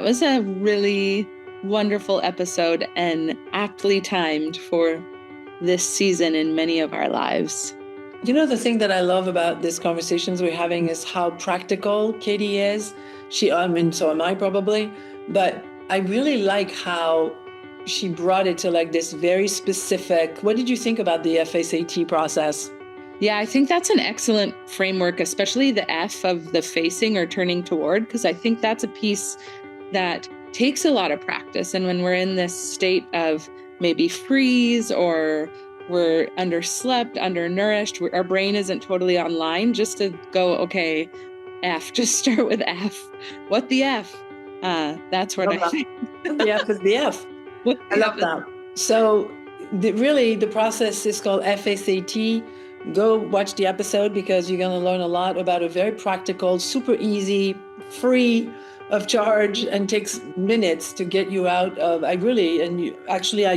That was a really wonderful episode and aptly timed for this season in many of our lives. You know, the thing that I love about these conversations we're having is how practical Katie is. So am I probably, but I really like how she brought it to like this very specific. What did you think about the FSAT process? Yeah, I think that's an excellent framework, especially the F of the facing or turning toward, because I think that's a piece that takes a lot of practice. And when we're in this state of maybe freeze or we're underslept, undernourished, our brain isn't totally online, just to go, okay, F, just start with F. What the F? That's what I think. The F is the F. I love that. So the process is called FSAT. Go watch the episode because you're going to learn a lot about a very practical, super easy, free of charge, and takes minutes to get you out of. I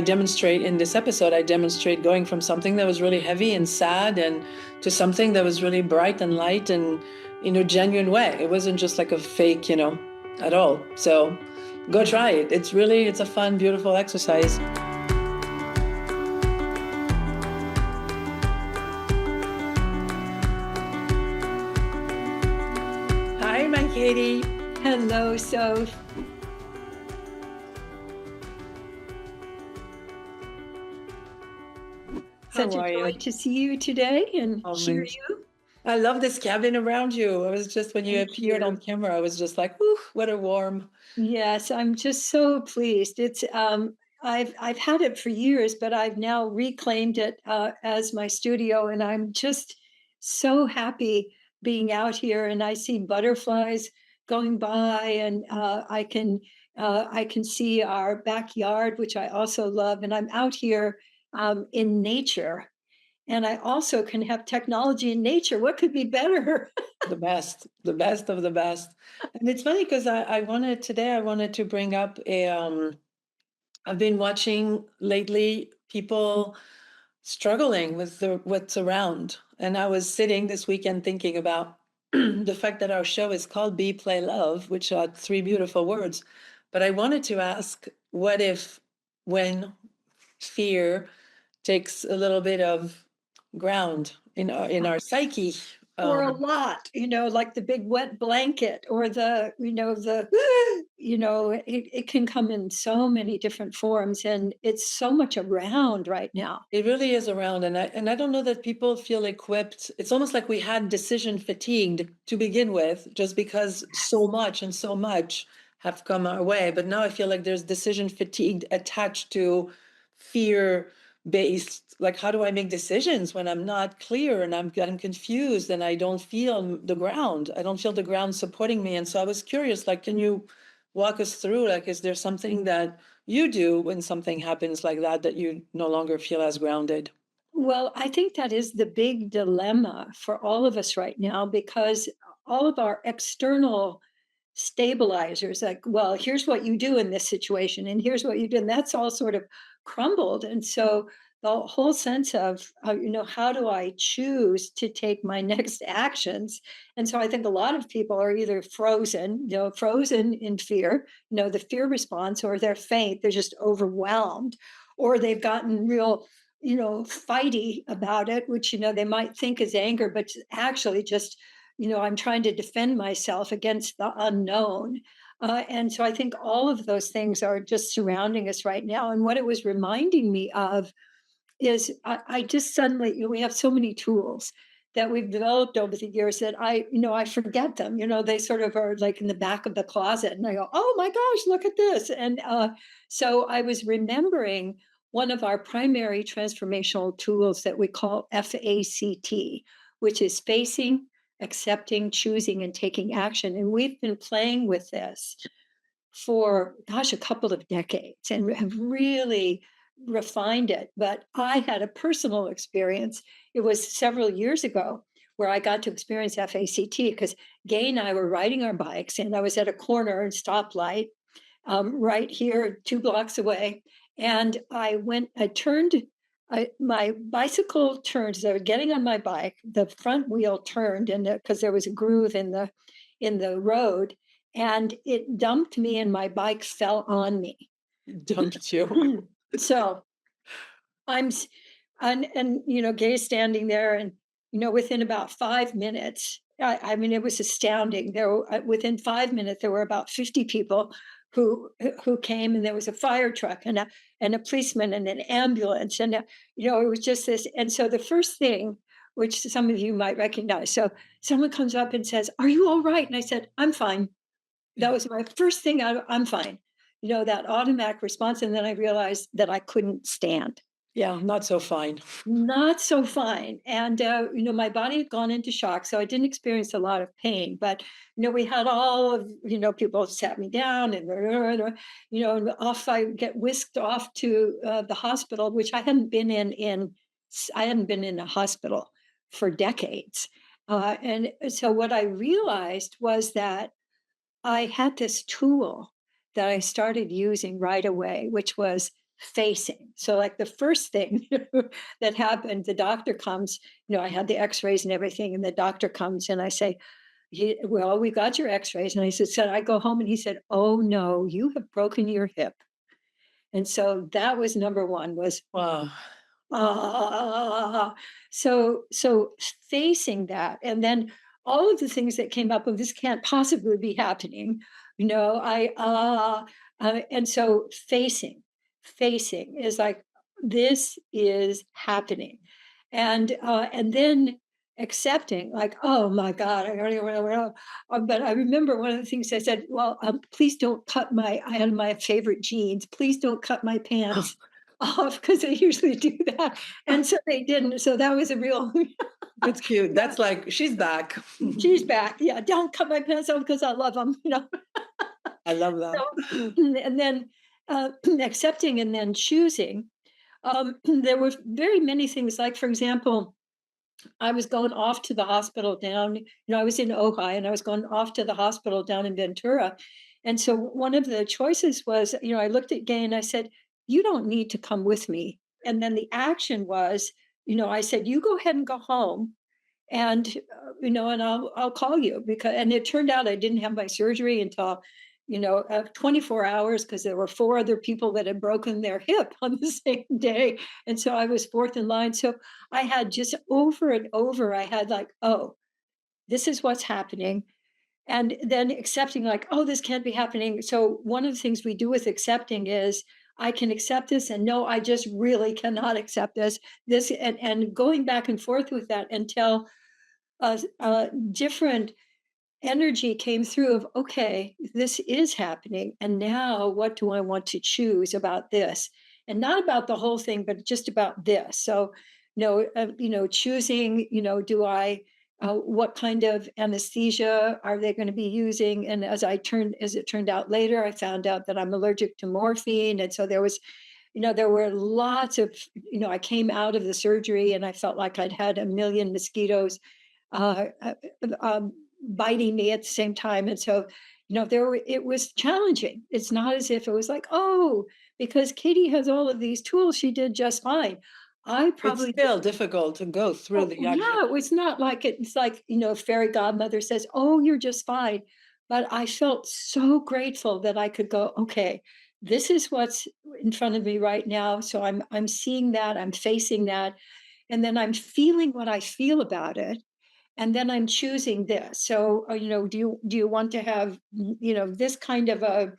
demonstrate in this episode, I demonstrate going from something that was really heavy and sad and to something that was really bright and light and in a genuine way. It wasn't just like a fake, at all. So go try it. It's a fun, beautiful exercise. Hi, my Katie. Hello, Soph. Such a joy to see you today and hear you. I love this cabin around you. I was just, when you appeared on camera, I was just like, "Ooh, what a warm." Yes, I'm just so pleased. It's I've had it for years, but I've now reclaimed it as my studio, and I'm just so happy being out here. And I see butterflies going by, and I can see our backyard, which I also love. And I'm out here in nature. And I also can have technology in nature. What could be better? The best of the best. And it's funny because I wanted to bring up I've been watching lately people struggling with what's around. And I was sitting this weekend thinking about the fact that our show is called Be, Play, Love, which are three beautiful words. But I wanted to ask, what if when fear takes a little bit of ground in our psyche, or a lot, like the big wet blanket, or it can come in so many different forms, and it's so much around right now. It really is around, and I don't know that people feel equipped. It's almost like we had decision fatigued to begin with, just because so much have come our way. But now I feel like there's decision fatigue attached to fear based, like, how do I make decisions when I'm not clear and I'm confused and I don't feel the ground supporting me? And so I was curious, like, can you walk us through, like, is there something that you do when something happens like that you no longer feel as grounded? Well, I think that is the big dilemma for all of us right now, because all of our external stabilizers, like, well, here's what you do in this situation, and here's what you do, and that's all sort of crumbled. And so the whole sense of, how do I choose to take my next actions? And so I think a lot of people are either frozen in fear, the fear response, or they're faint, they're just overwhelmed, or they've gotten real, fighty about it, which, they might think is anger, but actually just, I'm trying to defend myself against the unknown. And so I think all of those things are just surrounding us right now. And what it was reminding me of is I just suddenly, we have so many tools that we've developed over the years that I forget them. They sort of are like in the back of the closet, and I go, oh my gosh, look at this. And so I was remembering one of our primary transformational tools that we call FACT, which is facing, accepting, choosing, and taking action. And we've been playing with this for, a couple of decades, and have really refined it. But I had a personal experience. It was several years ago where I got to experience FACT because Gay and I were riding our bikes, and I was at a corner and stoplight right here, 2 blocks away. And my bicycle turned, as I was getting on my bike, the front wheel turned, and because there was a groove in the road, and it dumped me and my bike fell on me. Dumped you. So I'm, and Gay's standing there, and within about 5 minutes, I mean, it was astounding. Within 5 minutes, there were about 50 people who came, and there was a fire truck and a policeman and an ambulance, and it was just this. And so the first thing, which some of you might recognize, so someone comes up and says, "Are you all right?" And I said, "I'm fine." That was my first thing. I'm fine. That automatic response, and then I realized that I couldn't stand. Yeah, not so fine. Not so fine. And, my body had gone into shock, so I didn't experience a lot of pain. But, we had all of, people sat me down and off I get whisked off to the hospital, which I hadn't been I hadn't been in a hospital for decades. And so what I realized was that I had this tool that I started using right away, which was facing. So, like the first thing that happened, the doctor comes, I had the x rays and everything, and the doctor comes and I say, well, we got your x rays. And I said, I go home and he said, oh no, you have broken your hip. And so that was number one was Wow. so facing that, and then all of the things that came up of this can't possibly be happening, and so facing is like this is happening, and then accepting like, oh my god, I already but I remember one of the things I said, well, please don't cut I had my favorite jeans, please don't cut my pants off, because they usually do that. And so they didn't. So that was a real That's cute. That's like, she's back. she's back. Yeah, don't cut my pants off because I love them. I love that. So, and then accepting and then choosing. There were very many things, like, for example, I was going off to the hospital down, I was in Ojai and I was going off to the hospital down in Ventura. And so one of the choices was, I looked at Gay and I said, you don't need to come with me. And then the action was, I said, you go ahead and go home, and and I'll call you, and it turned out I didn't have my surgery until 24 hours, because there were 4 other people that had broken their hip on the same day, and so I was fourth in line. So I had just over and over, I had like, oh, this is what's happening, and then accepting like, oh, this can't be happening. So one of the things we do with accepting is, I can accept this, and no, I just really cannot accept this, and going back and forth with that until different energy came through of, okay, this is happening, and now what do I want to choose about this, and not about the whole thing, but just about this. So choosing, do I what kind of anesthesia are they going to be using? And as it turned out later, I found out that I'm allergic to morphine, and so there were lots of, I came out of the surgery and I felt like I'd had a million mosquitoes uh, uh, um, biting me at the same time. And so, it was challenging. It's not as if it was like, oh, because Katie has all of these tools, she did just fine. I It's probably still difficult to go through the yeah, it was not like it's like, fairy godmother says, oh, you're just fine. But I felt so grateful that I could go, okay, this is what's in front of me right now. So I'm seeing that, I'm facing that, and then I'm feeling what I feel about it, and then I'm choosing this. So, do you want to have, this kind of a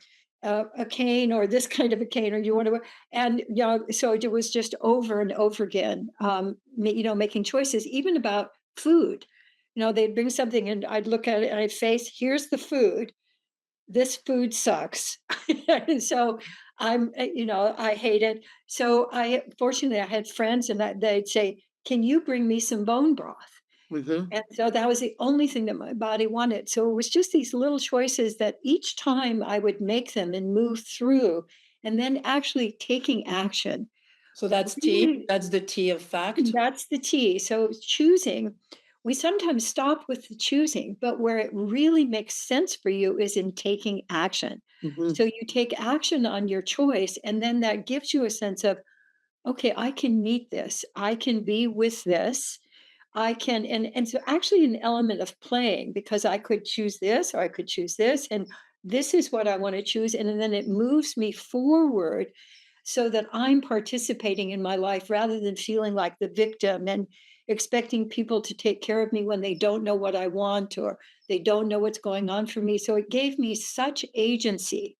cane, or this kind of a cane, or you want to, and so it was just over and over again, making choices, even about food. They'd bring something and I'd look at it and I'd face, here's the food. This food sucks. And so I hate it. So fortunately I had friends, and they'd say, can you bring me some bone broth? Mhm. And so that was the only thing that my body wanted. So it was just these little choices that each time I would make them and move through, and then actually taking action. So that's T. Really, That's the T of fact. that's the T. So choosing, we sometimes stop with the choosing, but where it really makes sense for you is in taking action. Mhm. So you take action on your choice, and then that gives you a sense of, okay, I can meet this. I can be with this. I can, and so actually an element of playing, because I could choose this or I could choose this. And this is what I want to choose. And then it moves me forward so that I'm participating in my life rather than feeling like the victim and expecting people to take care of me when they don't know what I want or they don't know what's going on for me. So it gave me such agency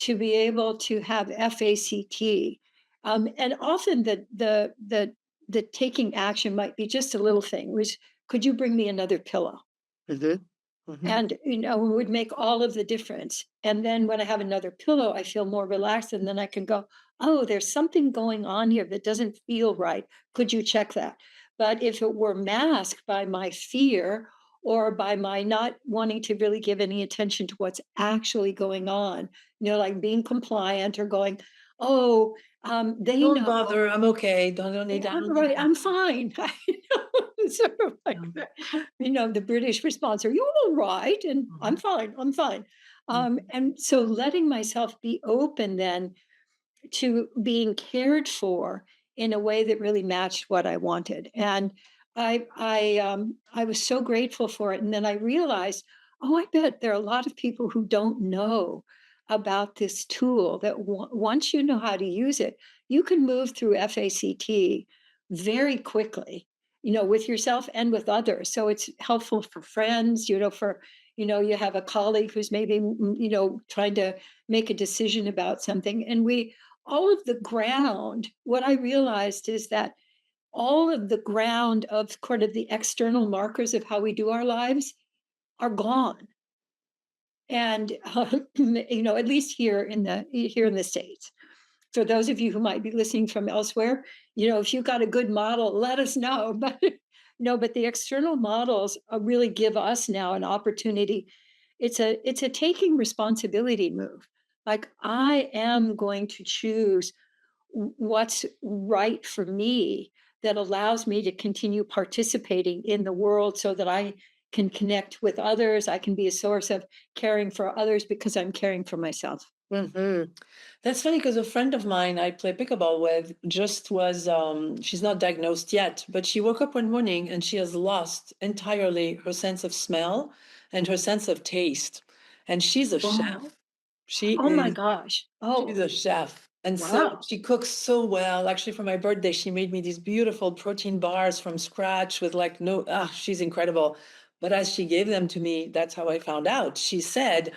to be able to have FACT. And often the taking action might be just a little thing, which could you bring me another pillow? Mm-hmm. Mm-hmm. And it would make all of the difference. And then when I have another pillow, I feel more relaxed, and then I can go, oh, there's something going on here that doesn't feel right. Could you check that? But if it were masked by my fear or by my not wanting to really give any attention to what's actually going on, like being compliant or going, oh, they Don't know. bother. I'm okay. Don't need. I I'm don't need right. that. I'm fine. Sort of like Yeah. the British response, "Are you all right?" And I'm Mhm. fine. I'm fine. Mhm. And so letting myself be open then to being cared for in a way that really matched what I wanted. And I was so grateful for it. And then I realized, oh, I bet there are a lot of people who don't know about this tool that once you know how to use it, you can move through FACT very quickly, with yourself and with others. So it's helpful for friends, you have a colleague who's maybe, trying to make a decision about something. And all of the ground, what I realized is that all of the ground of kind of the external markers of how we do our lives are gone. And at least here in the States. For those of you who might be listening from elsewhere, if you got a good model, let us know. But no, but the external models really give us now an opportunity. It's a taking responsibility move. Like I am going to choose what's right for me that allows me to continue participating in the world so that I can connect with others. I can be a source of caring for others because I'm caring for myself. Mhm. That's funny because a friend of mine I play pickleball with just was, she's not diagnosed yet, but she woke up one morning and she has lost entirely her sense of smell and her sense of taste. And she's a Wow. chef. She Oh my is gosh. She's Oh, a chef. And so wow. she cooks so well. Actually, for my birthday, she made me these beautiful protein bars from scratch with like no, she's incredible. But as she gave them to me, that's how I found out. She said,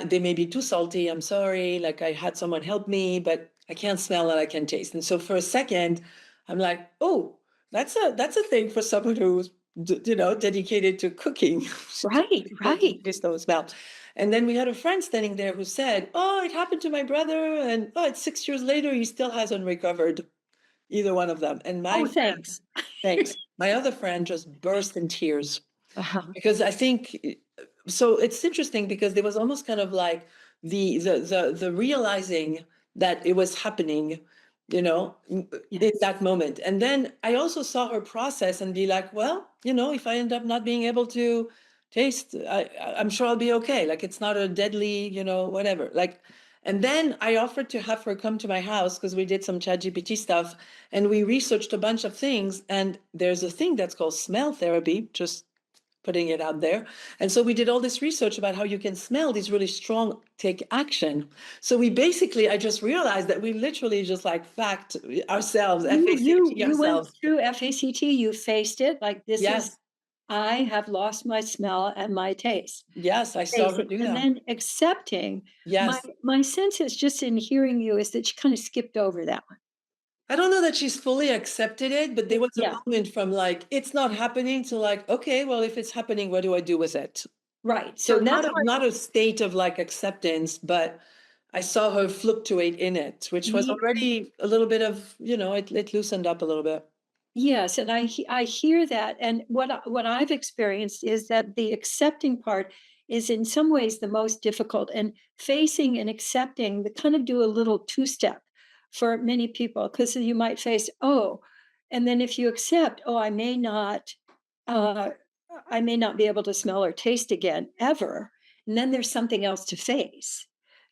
they may be too salty. I'm sorry. Like I had someone help me, but I can't smell and I can taste. And so for a second, I'm like, oh, that's a thing for someone who's dedicated to cooking. Right, right. This no smell. And then we had a friend standing there who said, "Oh, it happened to my brother, and oh, it's 6 years later, he still hasn't recovered either one of them." And my Oh, friend, thanks. thanks, my other friend just burst in tears Uh-huh. because I think so. It's interesting because there was almost kind of like the realizing that it was happening, in Yes. that moment. And then I also saw her process and be like, well, if I end up not being able to taste, I'm sure I'll be okay. Like it's not a deadly, whatever. Like, and then I offered to have her come to my house because we did some chat GPT stuff and we researched a bunch of things. And there's a thing that's called smell therapy, just putting it out there. And so we did all this research about how you can smell these really strong take action. So I just realized that we literally just like fact ourselves, FACT You went ourselves. through FACT, you faced it like this is Yes, I have lost my smell and my taste. yes, I saw Face her it. do And that. then accepting. My Yes. my sense is just in hearing you is that she kind of skipped over that one. I don't know that she's fully accepted it, but there was a Yeah, moment from like, it's not happening to like, okay, well, if it's happening, what do I do with it? right. So So that's why not a state of like acceptance, but I saw her fluctuate in it, which was ye already a little bit of, it loosened up a little bit. yes, and I hear that, and what I've experienced is that the accepting part is in some ways the most difficult, and facing and accepting, they kind of do a little two-step for many people, because you might face, "Oh," and then if you accept, "Oh, uh, I may not be able to smell or taste again ever," and then there's something else to face.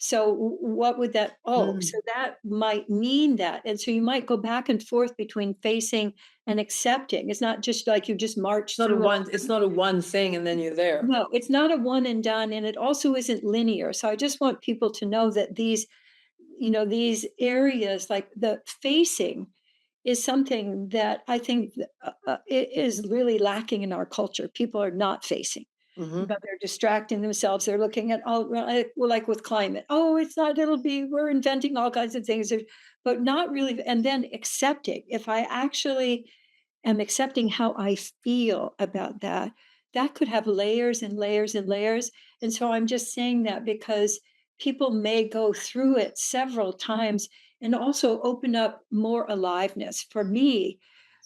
So what would that, oh, Mm. so that might mean that. And so you might go back and forth between facing and accepting. It's not just like you just march through. It's not a one thing and then you're there. No, it's not a one and done, and it also isn't linear. So I just want people to know that these, these areas like the facing is something that I think it is really lacking in our culture. People are not facing, Hmm. but they're distracting themselves. They're looking at, oh, well, like with climate. Oh, it's not. We're inventing all kinds of things, but not really. And then accepting. If I actually am accepting how I feel about that, that could have layers and layers and layers. And so I'm just saying that because people may go through it several times and also open up more aliveness. For me,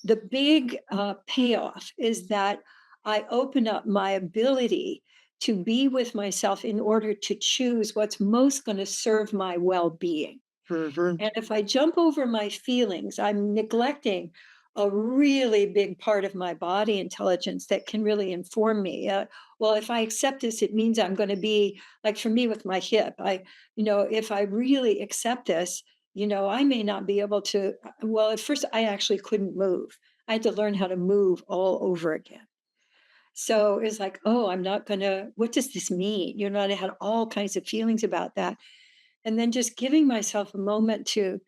the big payoff is that I open up my ability to be with myself in order to choose what's most going to serve my well being. Hmm. And if I jump over my feelings, I'm neglecting a really big part of my body intelligence that can really inform me. Well, if I accept this, it means I'm going to be like for me with my hip. If I really accept this, I may not be able to. Well, at first, I actually couldn't move. I had to learn how to move all over again. So it's like, oh, I'm not going to, what does this mean? I had all kinds of feelings about that. And then just giving myself a moment to,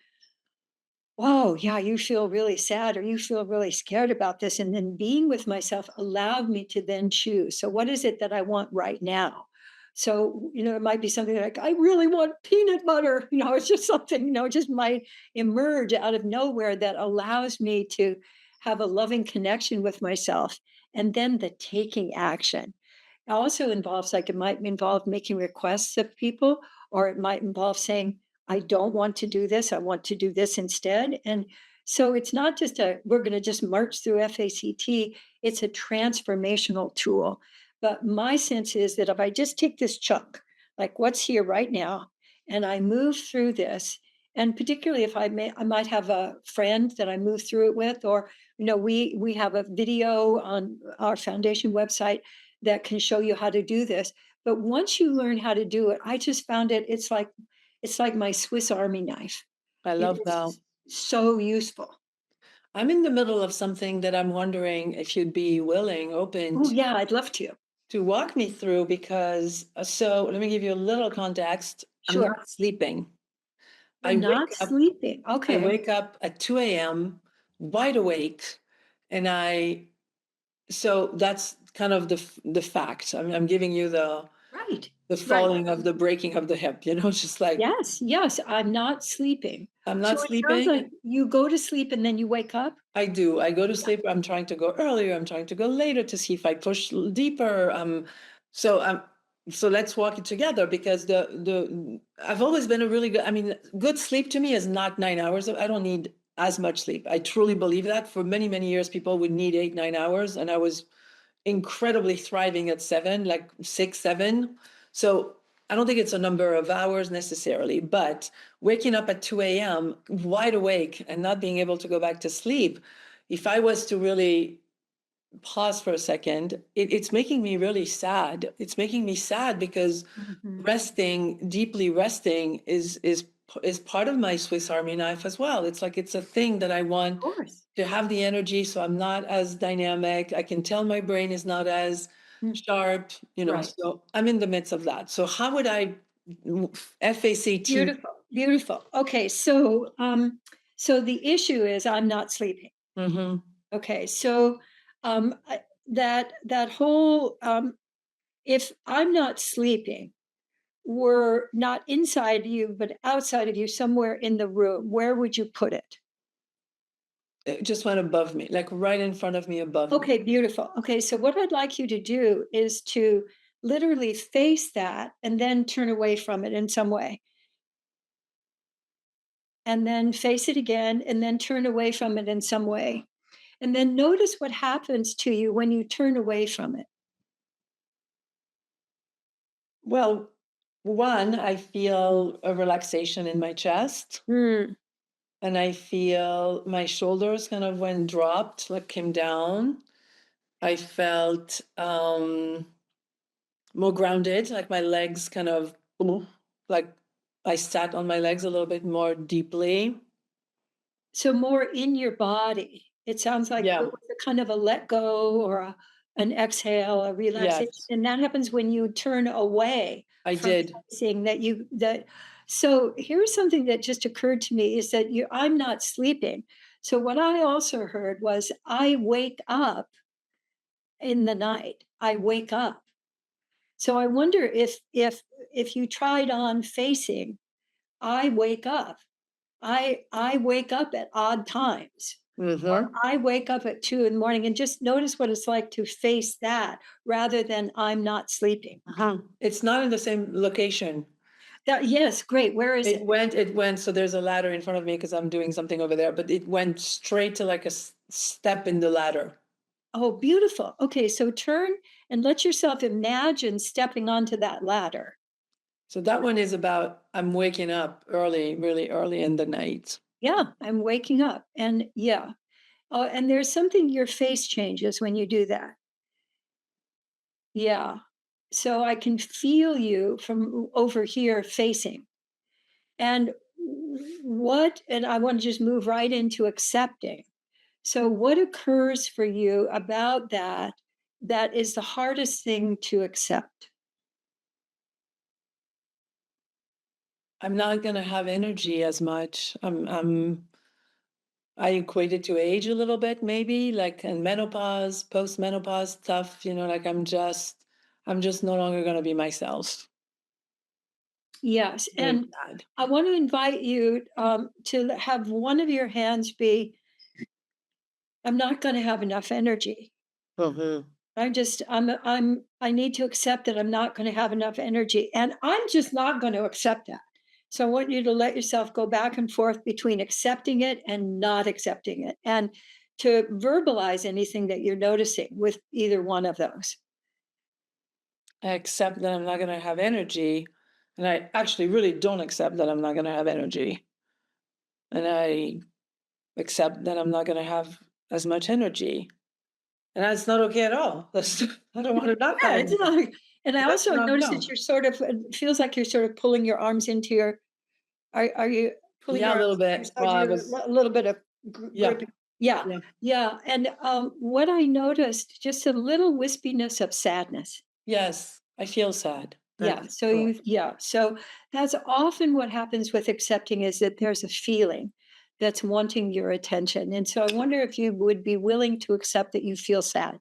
oh, yeah, you feel really sad or you feel really scared about this. And then being with myself allowed me to then choose. So, what is it that I want right now? So, it might be something like, I really want peanut butter. It's just something, it just might emerge out of nowhere that allows me to have a loving connection with myself. And then the taking action also involves, like, it might involve making requests of people, or it might involve saying, I don't want to do this. I want to do this instead. And so it's not just we're going to just march through FACT, it's a transformational tool. But my sense is that if I just take this chunk, like what's here right now, and I move through this, and particularly if I might have a friend that I move through it with, or we have a video on our foundation website that can show you how to do this. But once you learn how to do it, I just found it's like my Swiss Army knife. I It love that. is so useful. I'm in the middle of something that I'm wondering if you'd be willing, open Oh, yeah, I'd love to. to walk me through because so let me give you a little context. I'm Sure. not sleeping. You're I not wake up sleeping. I Okay. wake up at 2 a.m. wide awake and so that's kind of the fact. I'm giving you Right. the Right. falling of the breaking of the hip, just like Yes. Yes. I'm not sleeping. I'm So not it sounds like sleeping. you go to sleep and then you wake up. I do. I go to Yeah. sleep. I'm trying to go earlier. I'm trying to go later to see if I push deeper. So so let's walk it together because the I've always been a really good. I mean, good sleep to me is not 9 hours. I don't need as much sleep. I truly believe that. For many years, people would need 8, 9 hours, and I was incredibly thriving at 7, like 6, 7. So I don't think it's a number of hours necessarily, but waking up at 2 a.m. wide awake and not being able to go back to sleep, if I was to really pause for a second, it's making me really sad. It's making me sad because Mhm. deeply resting is part of my Swiss Army knife as well. It's like it's a thing that I Of want course. to have the energy so I'm not as dynamic. I can tell my brain is not as Mm. sharp, Right. so I'm in the midst of that. So how would I FACT? Beautiful. Beautiful. Okay. So the issue is I'm not sleeping. Hmm. Okay. So that whole if I'm not sleeping, we're not inside you, but outside of you, somewhere in the room, where would you put it? It just went above me, like right in front of me, above me. Okay, beautiful. Okay, so what I'd like you to do is to literally face that and then turn away from it in some way. And then face it again and then turn away from it in some way. And then notice what happens to you when you turn away from it. Well, one, I feel a relaxation in my chest. Hmm. And I feel my shoulders kind of when dropped, like came down. I felt more grounded, like my legs kind of like I sat on my legs a little bit more deeply. So more in your body. It sounds like it Yeah. was a kind of a let go or an exhale, a relaxation, Yes, and that happens when you turn away I from did. facing that. So here's something that just occurred to me is that I'm not sleeping. So what I also heard was I wake up in the night. I wake up. So I wonder if you tried on facing, I wake up. I wake up at odd times. Mm-hmm. I wake up at 2 in the morning and just notice what it's like to face that rather than I'm not sleeping. Uh-huh. It's not in the same location. Yes, great. Where is it? It went, so there's a ladder in front of me because I'm doing something over there, but it went straight to like a step in the ladder. Oh, beautiful. Okay, so turn and let yourself imagine stepping onto that ladder. So that one is about, I'm waking up early, really early in the night. Yeah, I'm waking up. And yeah. Oh, and there's something your face changes when you do that. Yeah. So I can feel you from over here facing. And and I want to just move right into accepting. So, what occurs for you about that is the hardest thing to accept? I'm not going to have energy as much. I equate it to age a little bit, maybe like in menopause, post-menopause stuff, like I'm just no longer going to be myself. Yes. Very And sad. I want to invite you to have one of your hands be, I'm not going to have enough energy. Mm-hmm. I need to accept that I'm not going to have enough energy. And I'm just not going to accept that. So I want you to let yourself go back and forth between accepting it and not accepting it, and to verbalize anything that you're noticing with either one of those. I accept that I'm not going to have energy. And I actually really don't accept that I'm not going to have energy. And I accept that I'm not going to have as much energy. And that's not okay at all. I don't want to not have Yeah, it's energy. not. And I That's also not, notice that no. you're sort of, it feels like you're sort of pulling your arms into your, are you pulling Yeah, your a little arms into your bit. Well, sides? I You're was, a little bit of yeah, gripping. Yeah, yeah. yeah. And what I noticed, just a little wispiness of sadness. Yes, I feel sad. Yeah. That's So correct. yeah. So that's often what happens with accepting is that there's a feeling that's wanting your attention. And so I wonder if you would be willing to accept that you feel sad.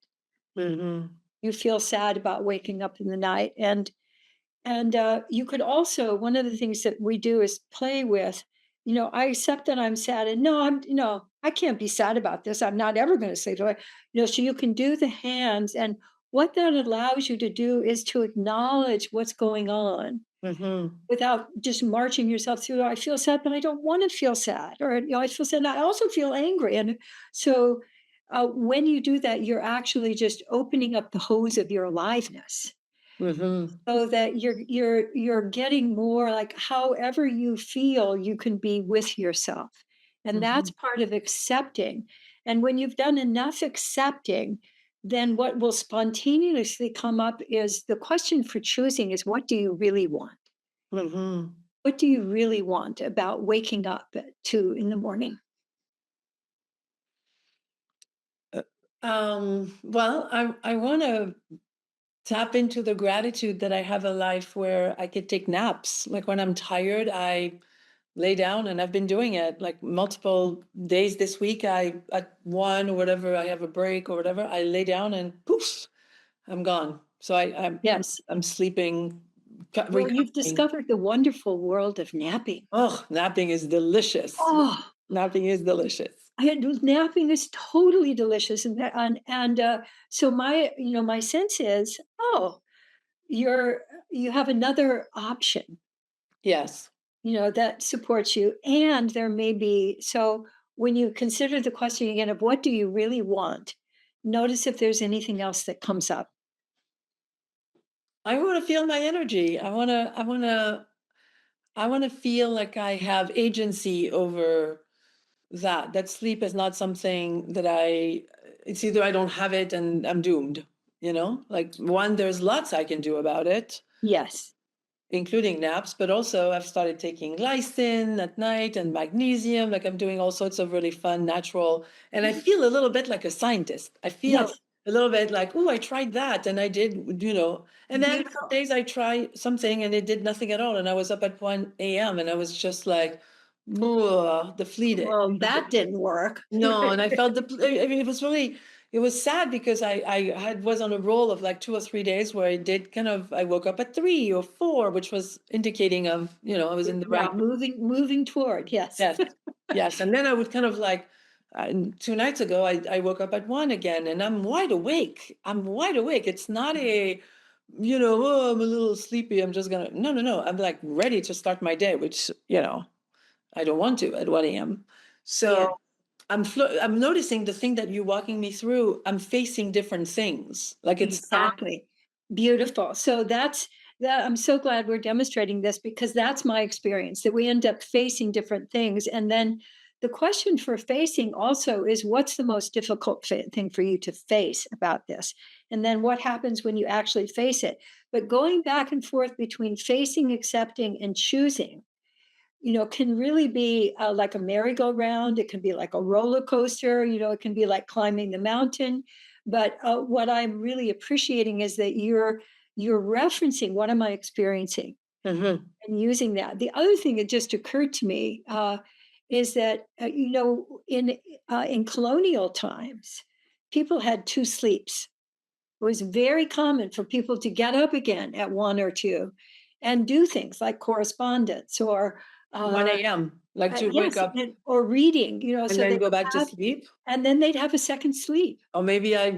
Mm-hmm. You feel sad about waking up in the night. And you could also, one of the things that we do is play with, I accept that I'm sad. And no, I can't be sad about this. I'm not ever going to say to it, so you can do the hands. And what that allows you to do is to acknowledge what's going on Mm-hmm. without just marching yourself through. I feel sad, but I don't want to feel sad. Or, I feel sad. And I also feel angry. And so when you do that, you're actually just opening up the hose of your aliveness Mm-hmm. so that you're getting more like however you feel you can be with yourself, and Mm-hmm. that's part of accepting. And when you've done enough accepting, then what will spontaneously come up is the question for choosing is, what do you really want? Mm-hmm. What do you really want about waking up at 2 in the morning? Well, I want to tap into the gratitude that I have a life where I could take naps. Like when I'm tired, I lay down, and I've been doing it like multiple days this week. I at one or whatever, I have a break or whatever, I lay down and poof, I'm gone. So Yes. I'm sleeping, Well, you've recovering. discovered the wonderful world of napping. Oh, napping is delicious. Oh, Napping is delicious. I had napping is totally delicious, so my sense is, oh, you have another option, Yes. that supports you, and there may be so when you consider the question again of what do you really want, notice if there's anything else that comes up. I want to feel my energy. I want to feel like I have agency over that sleep is not something that it's either I don't have it and I'm doomed, like one, there's lots I can do about it. Yes. including naps, but also I've started taking lysine at night and magnesium. Like I'm doing all sorts of really fun, natural, and I feel a little bit like a scientist. I feel Yes. a little bit like, oh, I tried that and I did, and then some Beautiful. days I try something and it did nothing at all. And I was up at 1 a.m. and I was just like, defeated. Well, that didn't work. No, and I felt I mean, it was sad because was on a roll of like 2 or 3 days where I did I woke up at 3 or 4, which was indicating of, I was in the Yeah, right. moving toward, yes. Yes, yes. And then I would kind of like, 2 nights ago, I woke up at 1 again and I'm wide awake. I'm wide awake. It's not oh, I'm a little sleepy. I'm just gonna, no, no, no. I'm like ready to start my day, which, I don't want to at 1 a.m. Yeah. So I'm noticing the thing that you're walking me through. I'm facing different things. Like it's not. Exactly. Beautiful. So that I'm so glad we're demonstrating this because that's my experience that we end up facing different things. And then the question for facing also is what's the most difficult thing for you to face about this? And then what happens when you actually face it? But going back and forth between facing, accepting, and choosing, can really be like a merry-go-round. It can be like a roller coaster. It can be like climbing the mountain. But what I'm really appreciating is that you're referencing what am I experiencing Mhm. and using that. The other thing that just occurred to me is that in colonial times, people had two sleeps. It was very common for people to get up again at 1 or 2 and do things like correspondence or 1 a.m. Like to wake yes, up or reading, and so then they go would back to have, sleep. and then they'd have a second sleep. Or maybe I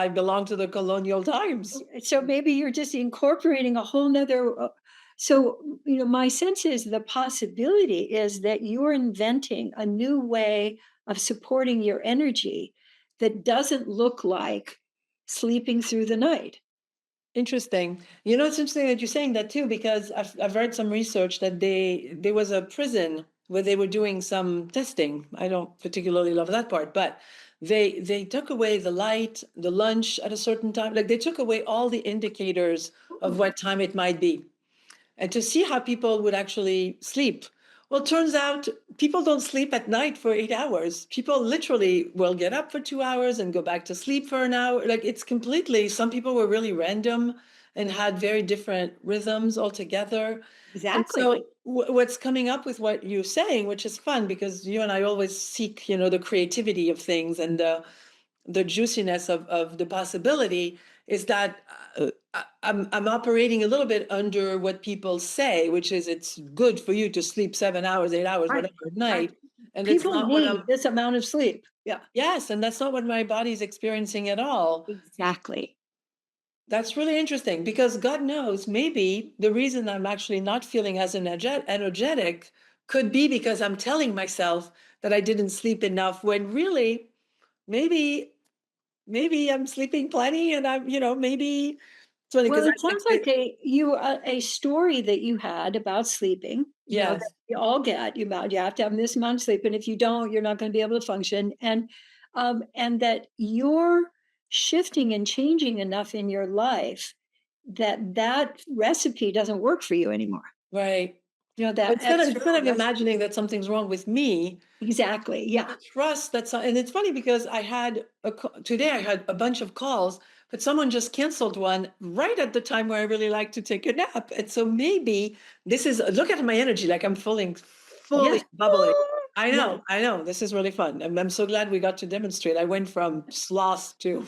belong to the colonial times. So maybe you're just incorporating a whole nother. So, my sense is the possibility is that you're inventing a new way of supporting your energy that doesn't look like sleeping through the night. Interesting. It's interesting that you're saying that too, because I've read some research that there was a prison where they were doing some testing. I don't particularly love that part, but they took away the light, the lunch at a certain time. Like they took away all the indicators of what time it might be, and to see how people would actually sleep. Well, it turns out people don't sleep at night for 8 hours. People literally will get up for 2 hours and go back to sleep for an hour. Like it's completely, some people were really random and had very different rhythms altogether. And Exactly. so what's coming up with what you're saying, which is fun because you and I always seek, the creativity of things and the juiciness of the possibility is that I'm operating a little bit under what people say, which is it's good for you to sleep 7 hours, 8 hours, Right. whatever at Right. night. And it's People not what need I'm, this amount of sleep. Yeah. yes, and that's not what my body's experiencing at all. Exactly. That's really interesting because God knows maybe the reason I'm actually not feeling as energetic could be because I'm telling myself that I didn't sleep enough when really maybe I'm sleeping plenty and I'm, maybe it's funny Well, because it sounds like a story that you had about sleeping, that yes, we all get you have to have this amount of sleep, and if you don't, you're not going to be able to function, and that you're shifting and changing enough in your life that recipe doesn't work for you anymore. right. That Instead external of recipe. imagining that something's wrong with me, Exactly. Yeah. trust that and it's funny because today I had a bunch of calls, but someone just canceled one right at the time where I really like to take a nap. And so maybe this is look at my energy, like I'm feeling fully Yes. bubbling. Yeah. I know. This is really fun. I'm so glad we got to demonstrate. I went from sloth to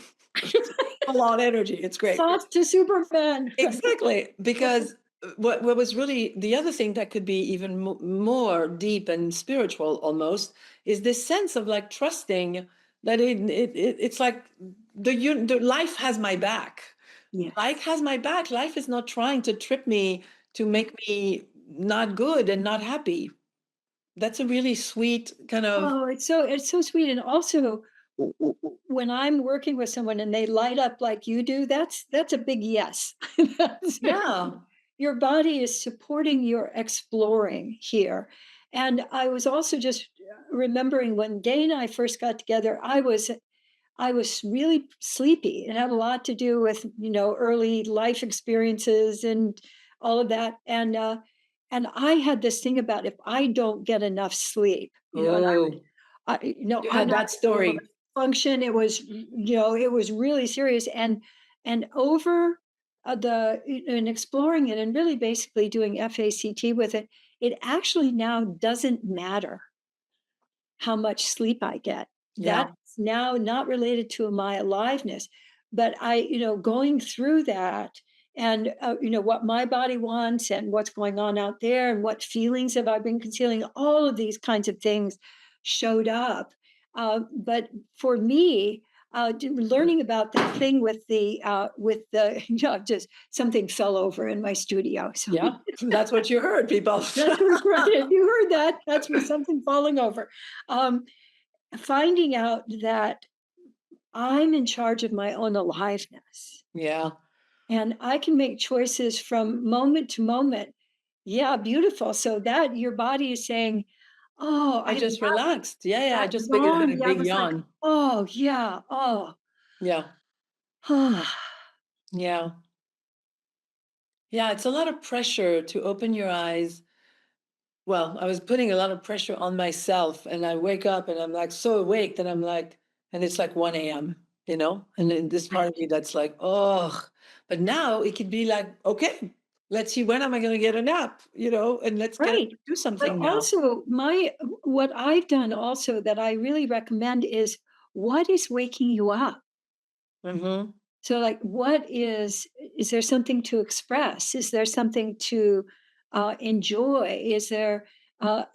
full on energy. It's great. Soft to super fan. Exactly, because what was really the other thing that could be even more deep and spiritual almost is this sense of like trusting that it's like the life has my back. Life Yes. has my back. Life is not trying to trip me to make me not good and not happy. That's a really sweet kind of Oh, it's so sweet, and also when I'm working with someone and they light up like you do, that's a big yes. yeah. Your body is supporting your exploring here. And I was also just remembering when Gay and I first got together, I was really sleepy. It had a lot to do with, early life experiences and all of that. And I had this thing about if I don't get enough sleep, and Oh, you I'm had not that able to story. function. It was, it was really serious. And over and exploring it and really basically doing FACT with it, it actually now doesn't matter how much sleep I get. Yeah. That's now not related to my aliveness, but going through that and, what my body wants and what's going on out there and what feelings have I been concealing, all of these kinds of things showed up. But for me, learning about that thing with the, just something fell over in my studio. So Yeah. That's what you heard, people. that's right. You heard that. That's me, something falling over. Um, Finding out that I'm in charge of my own aliveness Yeah. and I can make choices from moment to moment. Yeah, beautiful. So that your body is saying, oh, I I just love relaxed. Yeah. Yeah. I that just figured I had yawn. a Yeah, I big was like, yawn. oh, yeah, oh, Yeah. Yeah. Yeah. It's a lot of pressure to open your eyes. Well, I was putting a lot of pressure on myself, and I wake up and I'm like so awake that I'm like, and it's like 1 a.m., and then this part of me that's like, oh, but now it could be like, okay, let's see, when am I going to get a nap, and let's get up right. and do But something now. also, what I've done also that I really recommend is what is waking you up? Hmm. So, like, is there something to express? Is there something to enjoy? Is there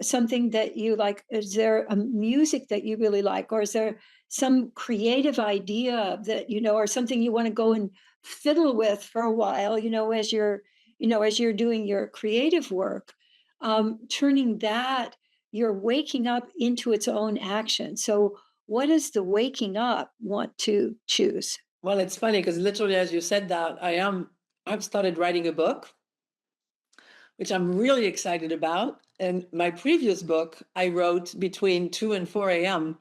something that you like? Is there a music that you really like? Or is there some creative idea that, or something you want to go and fiddle with for a while, as you're doing your creative work, turning that, you're waking up into its own action. So, what does the waking up want to choose? Well, it's funny because literally as you said that, I've started writing a book, which I'm really excited about. And my previous book I wrote between 2 and 4 a.m.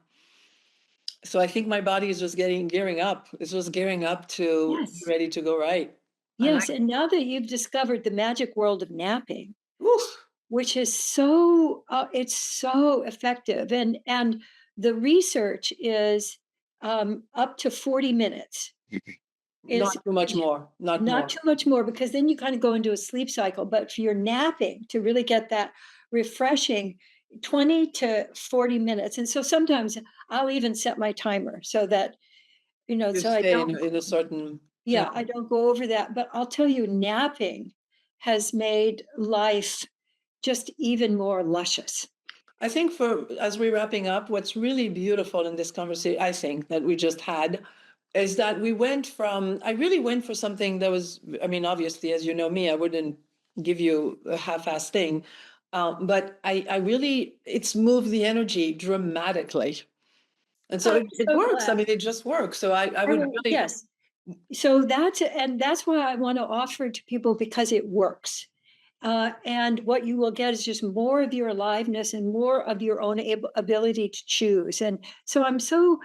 So I think my body is just gearing up. It's just gearing up to be Yes. ready to go right. I like Yes, and now that you've discovered the magic world of napping, it. Oof. which is it's so effective, and the research is up to 40 minutes Not is too much more. Not not more. too much more because then you kind of go into a sleep cycle. But for your napping to really get that refreshing, 20 to 40 minutes. And so sometimes I'll even set my timer so that, You so I stay don't. in a certain. Yeah. Yeah, I don't go over that, but I'll tell you, napping has made life just even more luscious. I think as we're wrapping up, what's really beautiful in this conversation, I think, that we just had, is that I really went for something that was, I mean, obviously, as you know me, I wouldn't give you a half-ass thing. But I really, it's moved the energy dramatically. And so I'm it so works. I glad. mean, it just works. So I would Oh, really, yes. So that's why I want to offer it to people because it works. And what you will get is just more of your aliveness and more of your own ability to choose. And so I'm so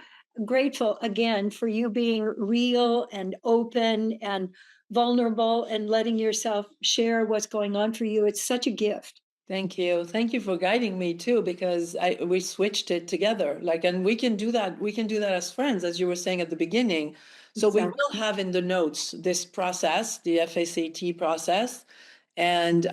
grateful again for you being real and open and vulnerable and letting yourself share what's going on for you. It's such a gift. thank you. Thank you for guiding me too, because we switched it together. Like, and we can do that. We can do that as friends, as you were saying at the beginning. So we will Exactly. have in the notes this process, the FACT process. And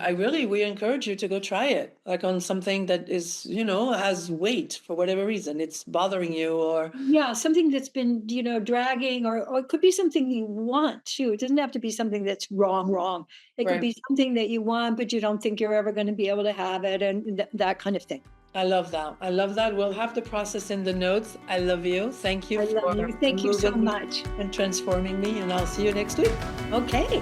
we encourage you to go try it, like on something that is, has weight for whatever reason. It's bothering you or Yeah, something that's been, dragging, or it could be something you want too. It doesn't have to be something that's wrong. It could right. be something that you want, but you don't think you're ever going to be able to have it, and that kind of thing. I love that. I love that. We'll have the process in the notes. I love you. Thank you I love for you. Thank you so moving much. and transforming me. And I'll see you next week. Okay.